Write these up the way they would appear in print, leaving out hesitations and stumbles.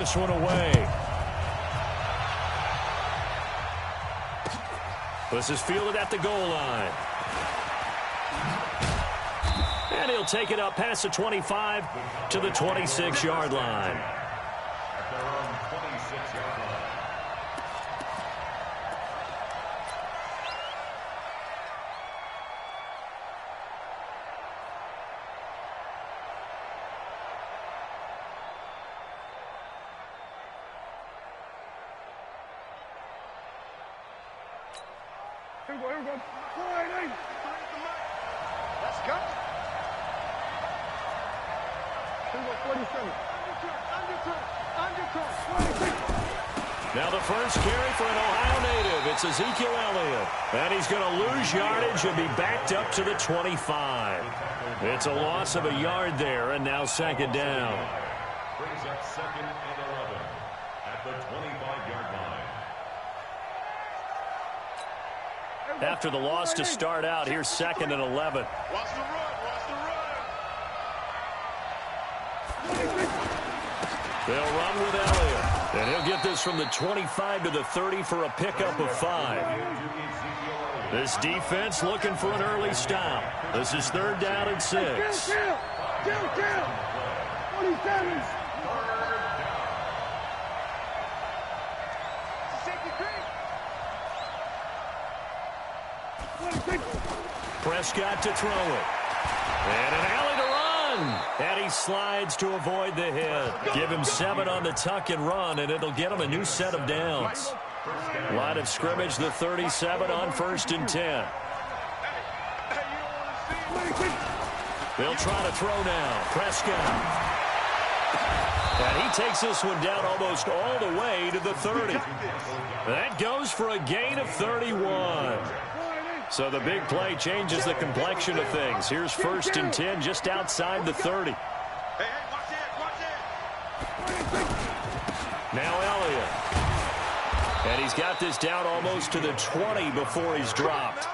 This one away. This is fielded at the goal line. And he'll take it up past the 25 to the 26-yard line. Here we go. Let's go. Here we go, 47. Now the first carry for an Ohio native. It's Ezekiel Elliott. And he's going to lose yardage and be backed up to the 25. It's a loss of a yard there, and now second down. Brings up second and 11 at the 25-yard line. After the loss to start out, here's second and 11. Watch the run. They'll run with Elliott. And he'll get this from the 25 to the 30 for a pickup of 5. This defense looking for an early stop. This is third down and 6. Kill. 47. Prescott to throw it. And an alley to run. And he slides to avoid the hit. Give him 7 on the tuck and run, and it'll get him a new set of downs. Line of scrimmage, the 37 on 1st and 10. They'll try to throw now. Prescott. And he takes this one down almost all the way to the 30. That goes for a gain of 31. So the big play changes the complexion of things. Here's 1st and 10 just outside the 30. Now Elliott. And he's got this down almost to the 20 before he's dropped.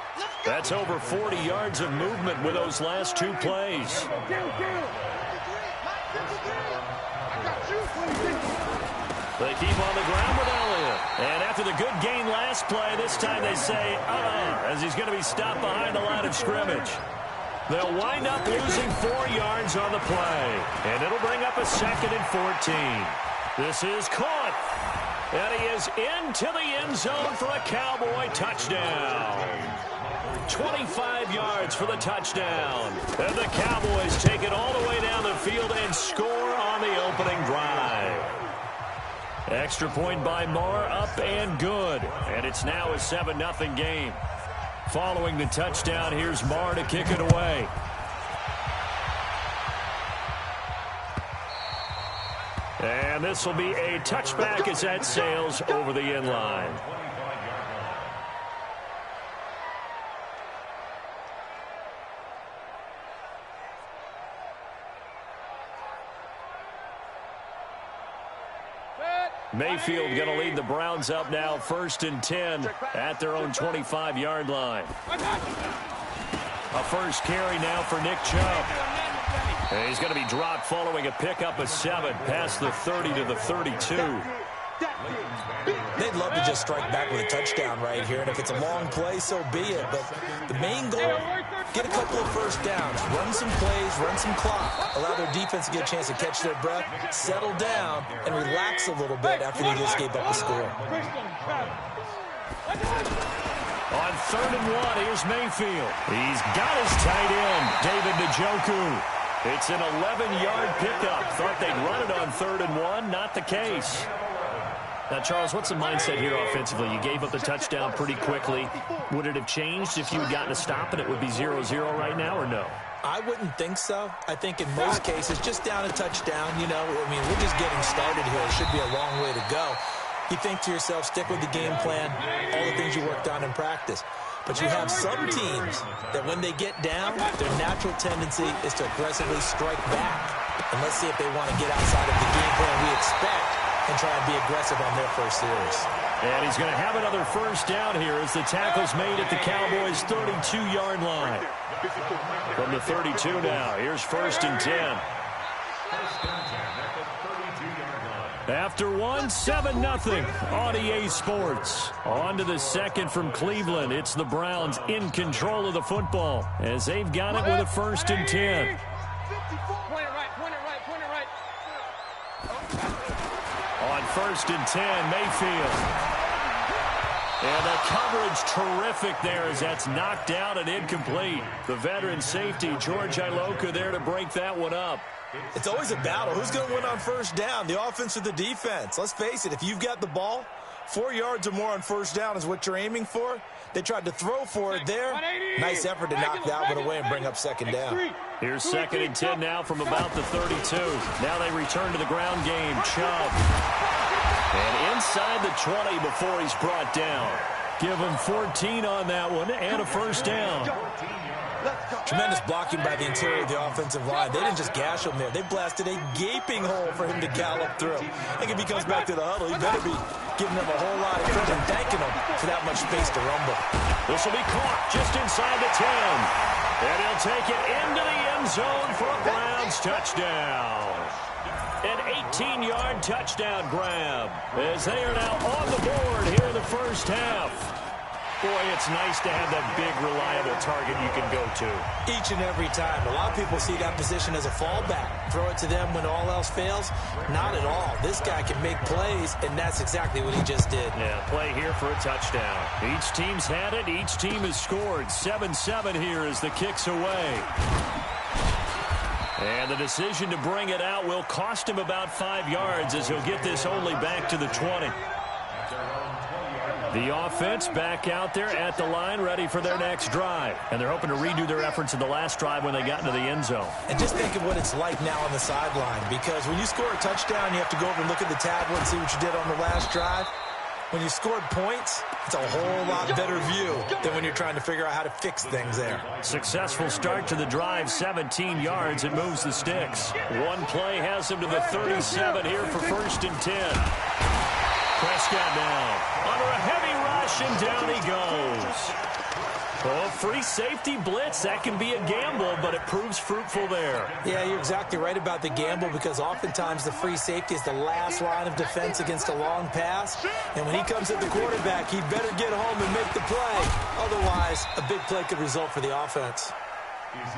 That's over 40 yards of movement with those last 2 plays. They keep on the ground with Elliott. And after the good gain last play, this time they say, as he's going to be stopped behind the line of scrimmage. They'll wind up losing 4 yards on the play. And it'll bring up a 2nd and 14. This is caught. And he is into the end zone for a Cowboy touchdown. 25 yards for the touchdown. And the Cowboys take it all the way down the field and score on the opening drive. Extra point by Marr, up and good. And it's now a 7-0 game. Following the touchdown, here's Marr to kick it away. And this will be a touchback as that sails over the end line. Mayfield going to lead the Browns up now, 1st and 10 at their own 25-yard line. A first carry now for Nick Chubb. And he's going to be dropped following a pickup of 7 past the 30 to the 32. They'd love to just strike back with a touchdown right here, and if it's a long play, so be it. But the main goal, get a couple of first downs, run some plays, run some clock, allow their defense to get a chance to catch their breath, settle down, and relax a little bit after they just gave up a score. On 3rd and 1, here's Mayfield. He's got his tight end, David Njoku. It's an 11-yard pickup. Thought they'd run it on 3rd and 1. Not the case. Now, Charles, what's the mindset here offensively? You gave up the touchdown pretty quickly. Would it have changed if you had gotten a stop and it would be 0-0 right now, or no? I wouldn't think so. I think in most cases, just down a touchdown, you know, I mean, we're just getting started here. It should be a long way to go. You think to yourself, stick with the game plan, all the things you worked on in practice. But you have some teams that when they get down, their natural tendency is to aggressively strike back. And let's see if they want to get outside of the game plan we expect and try and be aggressive on their first series. And he's going to have another first down here as the tackle's made at the Cowboys' 32-yard line. From the 32 now, here's 1st and 10. After one, 7-0 on EA Sports. On to the second from Cleveland. It's the Browns in control of the football as they've got it with a 1st and 10. On 1st and 10, Mayfield. And the coverage terrific there as that's knocked out and incomplete. The veteran safety, George Iloka, there to break that one up. It's always a battle. Who's going to win on 1st down, the offense or the defense? Let's face it, if you've got the ball, 4 yards or more on 1st down is what you're aiming for. They tried to throw for it there. Nice effort to knock that one away and bring up 2nd down. Here's 2nd and 10 now from about the 32. Now they return to the ground game. Chubb. And inside the 20 before he's brought down. Give him 14 on that one and a 1st down. Tremendous blocking by the interior of the offensive line. They didn't just gash him there. They blasted a gaping hole for him to gallop through. I think if he comes back to the huddle, he better be giving them a whole lot of credit and thanking them for that much space to rumble. This will be caught just inside the 10. And he'll take it into the end zone for a Browns touchdown. An 18-yard touchdown grab as they are now on the board here in the 1st half. Boy, it's nice to have that big, reliable target you can go to. Each and every time. A lot of people see that position as a fallback. Throw it to them when all else fails. Not at all. This guy can make plays, and that's exactly what he just did. Yeah, play here for a touchdown. Each team's had it. Each team has scored. 7-7 here as the kick's away. And the decision to bring it out will cost him about 5 yards as he'll get this only back to the 20. The offense back out there at the line, ready for their next drive. And they're hoping to redo their efforts in the last drive when they got into the end zone. And just think of what it's like now on the sideline, because when you score a touchdown, you have to go over and look at the tablet and see what you did on the last drive. When you scored points, it's a whole lot better view than when you're trying to figure out how to fix things there. Successful start to the drive, 17 yards. It moves the sticks. One play has him to the 37 here for 1st and 10. Prescott now under a heavy rush, and down he goes. Oh, free safety blitz. That can be a gamble, but it proves fruitful there. Yeah, you're exactly right about the gamble, because oftentimes the free safety is the last line of defense against a long pass. And when he comes at the quarterback, he better get home and make the play. Otherwise, a big play could result for the offense.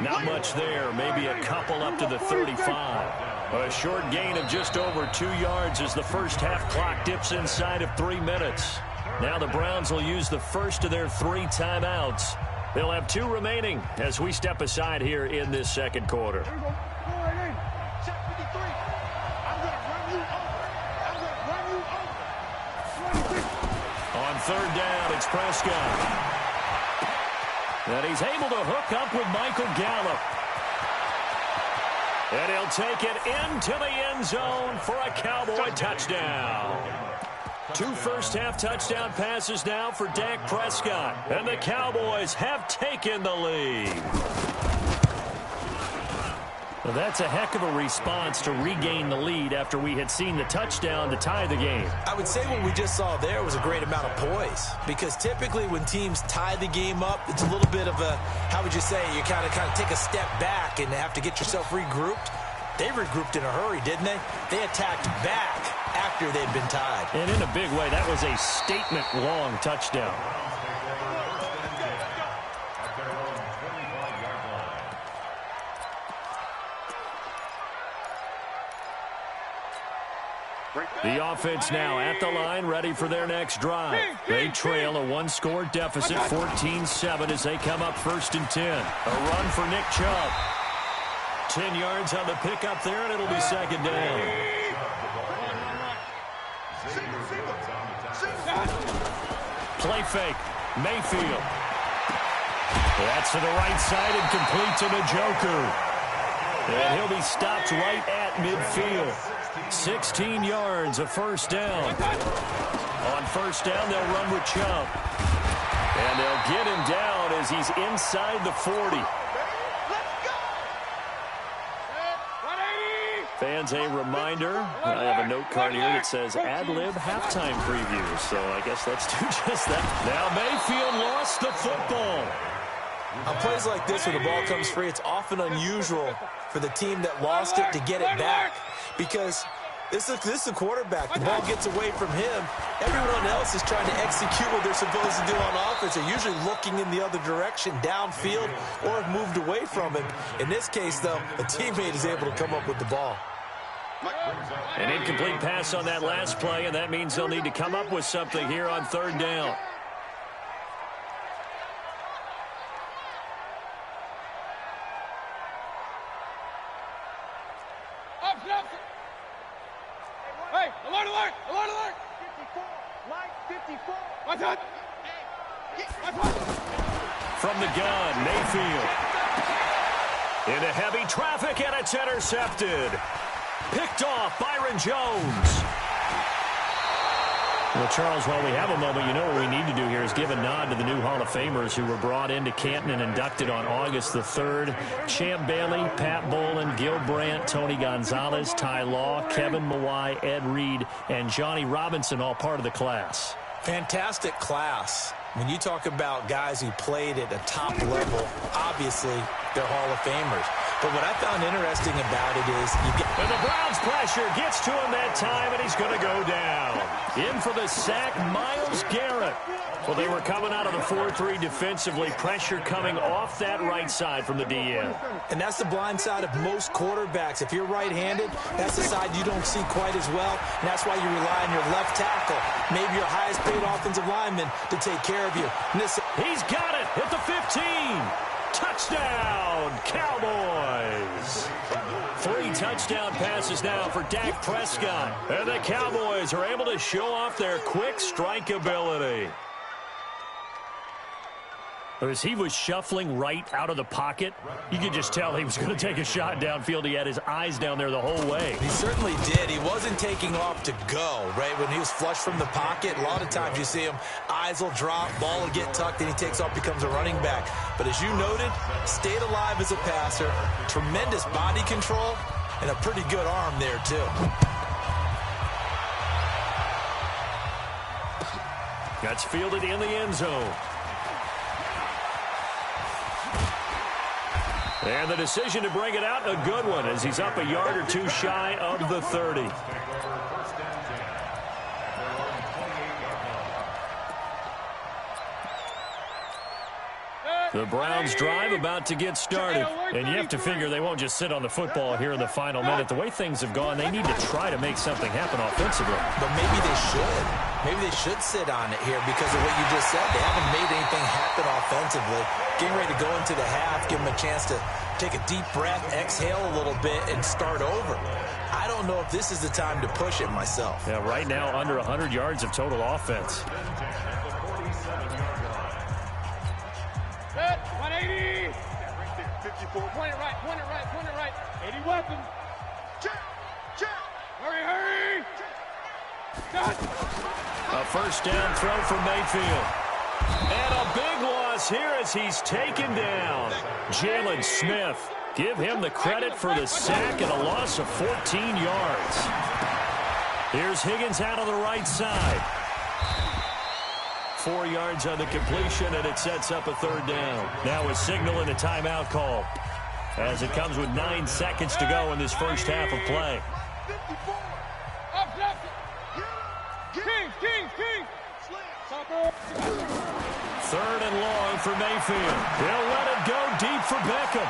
Not much there. Maybe a couple up to the 35. A short gain of just over 2 yards as the 1st half clock dips inside of 3 minutes. Now the Browns will use the first of their 3 timeouts. They'll have 2 remaining as we step aside here in this 2nd quarter. Here we go. Go right in. Check 53. I'm going to run you over. I'm going to run you over. 26. On 3rd down, it's Prescott. And he's able to hook up with Michael Gallup. And he'll take it into the end zone for a Cowboy touchdown. 2 first-half touchdown passes now for Dak Prescott. And the Cowboys have taken the lead. Well, that's a heck of a response to regain the lead after we had seen the touchdown to tie the game. I would say what we just saw there was a great amount of poise, because typically when teams tie the game up, it's a little bit of a, how would you say, you kind of take a step back and have to get yourself regrouped. They regrouped in a hurry, didn't they? They attacked back after they'd been tied. And in a big way, that was a statement-long touchdown. The offense now at the line, ready for their next drive. They trail a 1-score deficit, 14-7, as they come up 1st and 10. A run for Nick Chubb. 10 yards on the pickup there, and it'll be 2nd down. Play fake. Mayfield. That's to the right side and complete to Njoku. And he'll be stopped right at midfield. 16 yards, a 1st down. On 1st down, they'll run with Chubb. And they'll get him down as he's inside the 40. Fans, a reminder, I have a note card here that says ad-lib halftime preview, so I guess let's do just that. Now Mayfield lost the football. On plays like this, when the ball comes free, it's often unusual for the team that lost it to get it back, because This is a quarterback. The ball gets away from him. Everyone else is trying to execute what they're supposed to do on offense. They're usually looking in the other direction, downfield, or have moved away from him. In this case, though, a teammate is able to come up with the ball. An incomplete pass on that last play, and that means they'll need to come up with something here on third down. Hey, alert, alert, alert, alert! 54, line 54. Watch out! From the gun, Mayfield. Into heavy traffic, and it's intercepted. Picked off, Byron Jones. Well, Charles, while we have a moment, you know what we need to do here is give a nod to the new Hall of Famers who were brought into Canton and inducted on August the 3rd. Champ Bailey, Pat Bolin, Gil Brandt, Tony Gonzalez, Ty Law, Kevin Mawai, Ed Reed, and Johnny Robinson, all part of the class. Fantastic class. When you talk about guys who played at a top level, obviously they're Hall of Famers. But what I found interesting about it is and the Browns pressure gets to him that time, and he's going to go down. In for the sack, Myles Garrett. Well, they were coming out of the 4-3 defensively. Pressure coming off that right side from the DN. And that's the blind side of most quarterbacks. If you're right-handed, that's the side you don't see quite as well. And that's why you rely on your left tackle, maybe your highest-paid offensive lineman, to take care of you. He's got it at the 15. Touchdown, Cowboys. 3 touchdown passes now for Dak Prescott. And the Cowboys are able to show off their quick strike ability. As he was shuffling right out of the pocket, you could just tell he was going to take a shot downfield. He had his eyes down there the whole way. He certainly did. He wasn't taking off to go, right? When he was flush from the pocket, a lot of times you see him, eyes will drop, ball will get tucked, and he takes off, becomes a running back. But as you noted, stayed alive as a passer, tremendous body control, and a pretty good arm there, too. That's fielded in the end zone. And the decision to bring it out, a good one, as he's up a yard or two shy of the 30. The Browns drive about to get started. And you have to figure they won't just sit on the football here in the final minute. The way things have gone, they need to try to make something happen offensively. But maybe they should. Maybe they should sit on it here because of what you just said. They haven't made anything happen offensively. Getting ready to go into the half, give them a chance to take a deep breath, exhale a little bit, and start over. I don't know if this is the time to push it myself. Yeah, right now under 100 yards of total offense. 180. 54. Point it right, point it right, point it right. 80 weapons. Check, check. Hurry, hurry. A first down throw for Mayfield. And a big loss here as he's taken down. Jalen Smith. Give him the credit for the sack and a loss of 14 yards. Here's Higgins out on the right side. 4 yards on the completion, and it sets up a third down. Now a signal and a timeout call as it comes with 9 seconds to go in this first half of play. Third and long for Mayfield. He'll let it go deep for Beckham.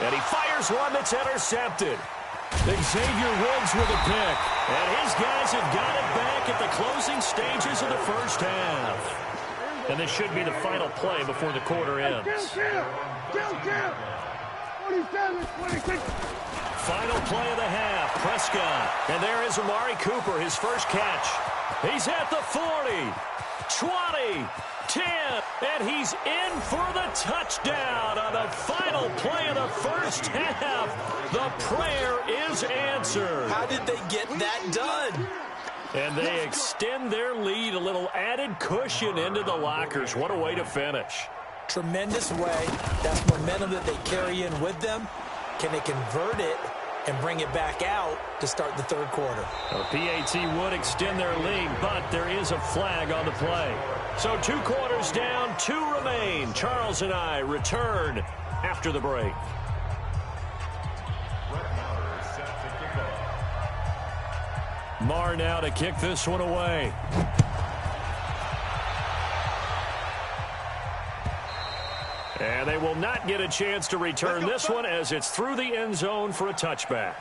And he fires one that's intercepted. Xavier Woods with a pick. And his guys have got it back at the closing stages of the first half. And this should be the final play before the quarter ends. 27, 26. Final play of the half, Prescott. And there is Amari Cooper, his first catch. He's at the 40, 20, 10, and he's in for the touchdown on the final play of the first half. The prayer is answered. How did they get that done? And they extend their lead, a little added cushion into the lockers. What a way to finish. Tremendous way. That's momentum that they carry in with them. Can they convert it and bring it back out to start the third quarter? The PAT would extend their lead, but there is a flag on the play. So 2 quarters down, 2 remain. Charles and I return after the break. Marr now to kick this one away. And they will not get a chance to return this one as it's through the end zone for a touchback.